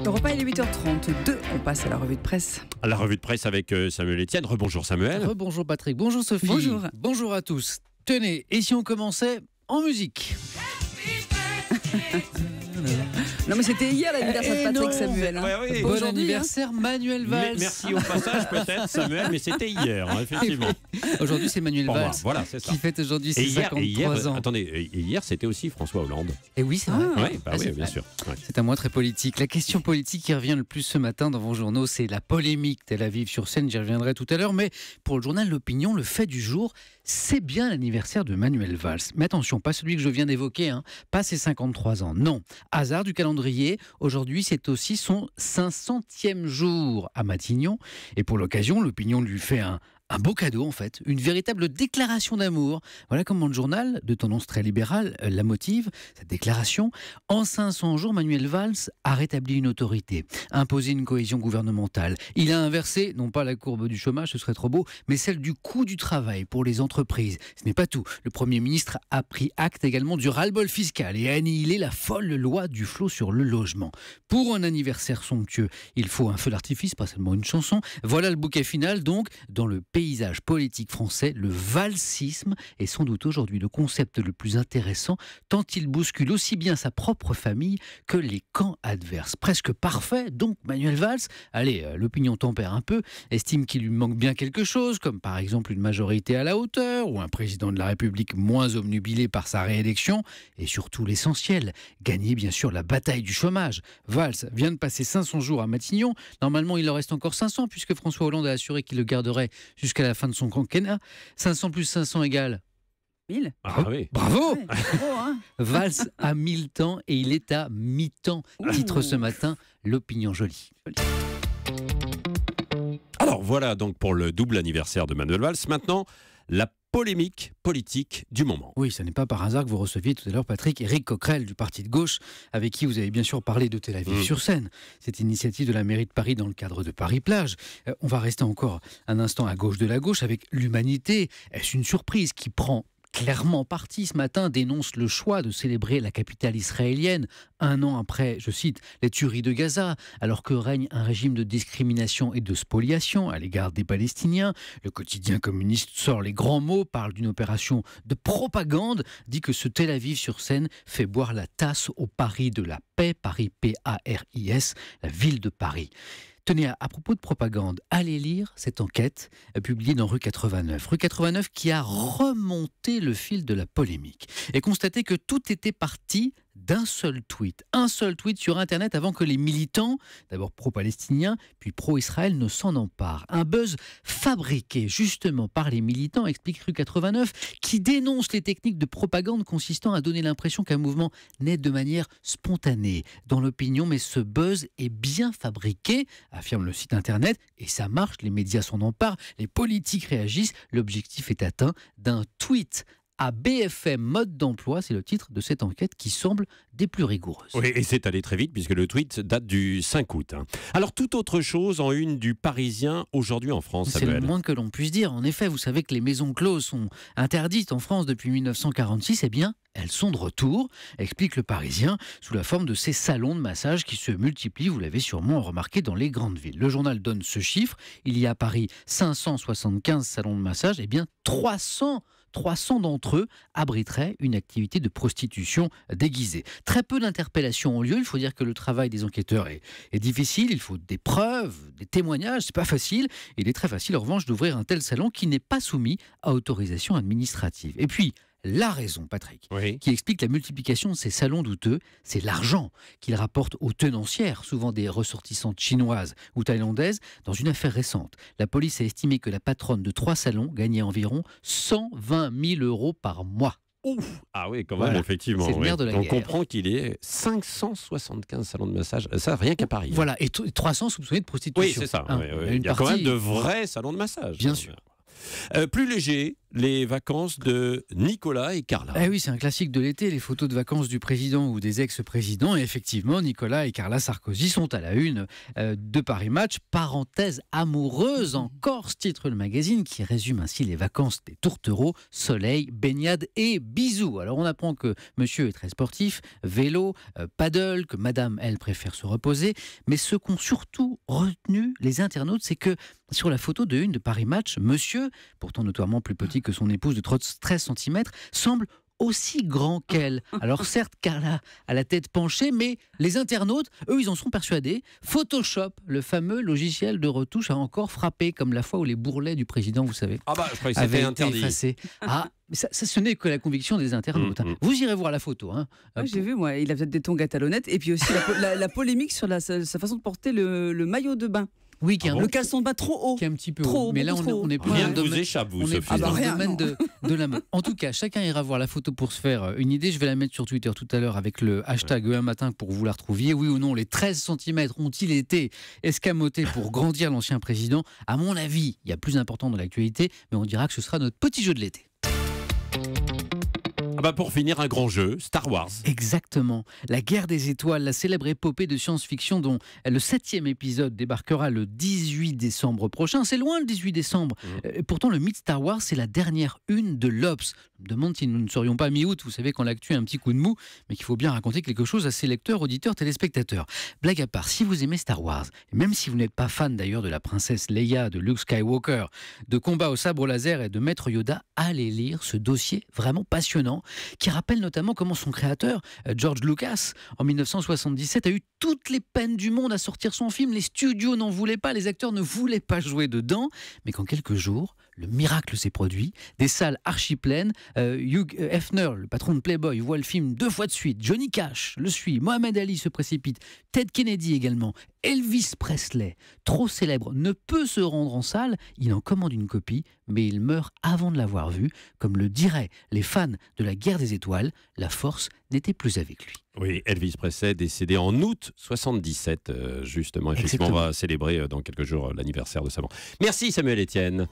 Europe 1, il est 8h32. On passe à la revue de presse. À la revue de presse avec Samuel Etienne. Rebonjour Samuel. Rebonjour Patrick. Bonjour Sophie. Bonjour. Bonjour à tous. Tenez, et si on commençait en musique? Non, mais c'était hier l'anniversaire de Patrick Samuel. Ouais, oui. Bon Aujourd'hui, anniversaire Manuel Valls. Merci au passage peut-être Samuel, mais c'était hier, effectivement. Aujourd'hui c'est Manuel Pour moi, Valls voilà, c'est ça. qui fête aujourd'hui ses 53 ans. Attendez, hier c'était aussi François Hollande. Et oui, c'est vrai. Oui, Ah, c'est bien vrai. sûr. Ouais. C'est un mois très politique. La question politique qui revient le plus ce matin dans vos journaux, c'est la polémique Tel Aviv sur scène. J'y reviendrai tout à l'heure. Mais pour le journal L'Opinion, le fait du jour, c'est bien l'anniversaire de Manuel Valls. Mais attention, pas celui que je viens d'évoquer, pas ses 53 ans. Non. Hasard du calendrier, aujourd'hui c'est aussi son 500e jour à Matignon. Et pour l'occasion, L'Opinion lui fait un beau cadeau en fait, une véritable déclaration d'amour. Voilà comment le journal, de tendance très libérale, la motive, cette déclaration. En 500 jours, Manuel Valls a rétabli une autorité, imposé une cohésion gouvernementale. Il a inversé, non pas la courbe du chômage, ce serait trop beau, mais celle du coût du travail pour les entreprises. Ce n'est pas tout. Le Premier ministre a pris acte également du ras-le-bol fiscal et a annihilé la folle loi du flot sur le logement. Pour un anniversaire somptueux, il faut un feu d'artifice, pas seulement une chanson. Voilà le bouquet final donc, dans le paysage politique français, le valsisme est sans doute aujourd'hui le concept le plus intéressant, tant il bouscule aussi bien sa propre famille que les camps adverses. Presque parfait, donc Manuel Valls, allez, l'opinion tempère un peu, estime qu'il lui manque bien quelque chose, comme par exemple une majorité à la hauteur, ou un président de la République moins obnubilé par sa réélection, et surtout l'essentiel, gagner bien sûr la bataille du chômage. Valls vient de passer 500 jours à Matignon, normalement il en reste encore 500, puisque François Hollande a assuré qu'il le garderait jusqu'à la fin de son quinquennat. 500 plus 500 égale 1000. Ah oui. bravo. Ouais, gros, hein. Valls a 1000 temps et il est à mi-temps. Titre ce matin, L'Opinion jolie. Alors voilà donc pour le double anniversaire de Manuel Valls. Maintenant, la polémique politique du moment. Oui, ce n'est pas par hasard que vous receviez tout à l'heure, Patrick, Éric Coquerel du Parti de gauche, avec qui vous avez bien sûr parlé de Tel Aviv sur Seine. Cette initiative de la mairie de Paris dans le cadre de Paris-Plage. On va rester encore un instant à gauche de la gauche avec l'Humanité. Est-ce une surprise qui prend clairement parti ce matin, dénonce le choix de célébrer la capitale israélienne un an après, je cite, les tueries de Gaza, alors que règne un régime de discrimination et de spoliation à l'égard des Palestiniens. Le quotidien communiste sort les grands mots, parle d'une opération de propagande, dit que ce Tel Aviv sur Seine fait boire la tasse au Paris de la paix, Paris P-A-R-I-S, la ville de Paris. Tenez, à propos de propagande, allez lire cette enquête publiée dans Rue 89. Rue 89 qui a remonté le fil de la polémique et constaté que tout était parti d'un seul tweet. Un seul tweet sur Internet avant que les militants, d'abord pro-palestiniens, puis pro-Israël, ne s'en emparent. Un buzz fabriqué justement par les militants, explique Rue 89, qui dénonce les techniques de propagande consistant à donner l'impression qu'un mouvement naît de manière spontanée dans l'opinion, mais ce buzz est bien fabriqué, affirme le site Internet, et ça marche, les médias s'en emparent, les politiques réagissent, l'objectif est atteint d'un tweet à BFM Mode d'emploi, c'est le titre de cette enquête qui semble des plus rigoureuses. Oui, et c'est allé très vite puisque le tweet date du 5 août. Alors, toute autre chose en une du Parisien aujourd'hui en France, C'est le Samuel. moins que l'on puisse dire. En effet, vous savez que les maisons closes sont interdites en France depuis 1946. Eh bien, elles sont de retour, explique le Parisien, sous la forme de ces salons de massage qui se multiplient, vous l'avez sûrement remarqué, dans les grandes villes. Le journal donne ce chiffre. Il y a à Paris 575 salons de massage. Eh bien, 300 d'entre eux abriteraient une activité de prostitution déguisée. Très peu d'interpellations ont lieu. Il faut dire que le travail des enquêteurs est difficile. Il faut des preuves, des témoignages. C'est pas facile. Il est très facile, en revanche, d'ouvrir un tel salon qui n'est pas soumis à autorisation administrative. Et puis, la raison, Patrick, Oui. qui explique la multiplication de ces salons douteux, c'est l'argent qu'ils rapportent aux tenancières, souvent des ressortissantes chinoises ou thaïlandaises. Dans une affaire récente, la police a estimé que la patronne de 3 salons gagnait environ 120 000 € par mois. Ouf. Ah oui, quand même, Voilà. effectivement. C'est le nerf de la On guerre. comprend qu'il est 575 salons de massage. Ça, rien qu'à Paris. Voilà, et 300 soupçonnés de prostitution. Oui, c'est ça. Hein. Oui. Il y a quand même de vrais salons de massage. Bien sûr. Plus léger, les vacances de Nicolas et Carla. Eh oui, c'est un classique de l'été, les photos de vacances du président ou des ex-présidents. Et effectivement, Nicolas et Carla Sarkozy sont à la une de Paris Match. Parenthèse amoureuse en Corse, titre le magazine qui résume ainsi les vacances des tourtereaux, soleil, baignade et bisous. Alors on apprend que monsieur est très sportif, vélo, paddle, que madame, elle, préfère se reposer. Mais ce qu'ont surtout retenu les internautes, c'est que sur la photo de une de Paris Match, monsieur, pourtant notoirement plus petit que son épouse de 13 cm, semble aussi grand qu'elle. Alors certes, Carla a la tête penchée, mais les internautes, eux, ils en sont persuadés. Photoshop, le fameux logiciel de retouche, a encore frappé, comme la fois où les bourrelets du président, vous savez, Ah bah, je croyais que avaient c'était été interdit. effacés. Ah, ça, ce n'est que la conviction des internautes. Vous irez voir la photo. Ouais, j'ai vu, moi, il a peut-être des tongs à talonnettes. Et puis aussi la polémique sur sa façon de porter le maillot de bain. Oui, qui est Le caleçon de bain trop haut. qui est un petit peu Trop haut. Mais là, beaucoup trop on est plus Rien dans ne le vous domaine. échappe, vous, On est Sophie. plus dans le rien, domaine de la mode. En tout cas, chacun ira voir la photo pour se faire une idée. Je vais la mettre sur Twitter tout à l'heure avec le hashtag un matin pour que vous la retrouviez. Oui ou non, les 13 cm ont-ils été escamotés pour grandir l'ancien président? À mon avis, il y a plus important dans l'actualité, mais on dira que ce sera notre petit jeu de l'été. Ah bah, pour finir, un grand jeu, Star Wars. Exactement. La guerre des étoiles, la célèbre épopée de science-fiction dont le 7e épisode débarquera le 18 décembre prochain. C'est loin le 18 décembre. Et pourtant, le mythe Star Wars, c'est la dernière une de l'Obs. Je me demande si nous ne serions pas mi-août, vous savez, quand l'actu a un petit coup de mou, mais qu'il faut bien raconter quelque chose à ses lecteurs, auditeurs, téléspectateurs. Blague à part, si vous aimez Star Wars, et même si vous n'êtes pas fan d'ailleurs de la princesse Leia, de Luke Skywalker, de combat au sabre laser et de Maître Yoda, allez lire ce dossier vraiment passionnant qui rappelle notamment comment son créateur, George Lucas, en 1977, a eu toutes les peines du monde à sortir son film. Les studios n'en voulaient pas, les acteurs ne voulaient pas jouer dedans, mais qu'en quelques jours, le miracle s'est produit. Des salles archi pleines. Hugh Hefner, le patron de Playboy, voit le film 2 fois de suite. Johnny Cash le suit. Mohamed Ali se précipite. Ted Kennedy également. Elvis Presley, trop célèbre, ne peut se rendre en salle. Il en commande une copie, mais il meurt avant de l'avoir vue. Comme le diraient les fans de la guerre des étoiles, la force n'était plus avec lui. Oui, Elvis Presley, décédé en août 77, justement. Effectivement, on va célébrer dans quelques jours l'anniversaire de sa mort. Merci Samuel Etienne.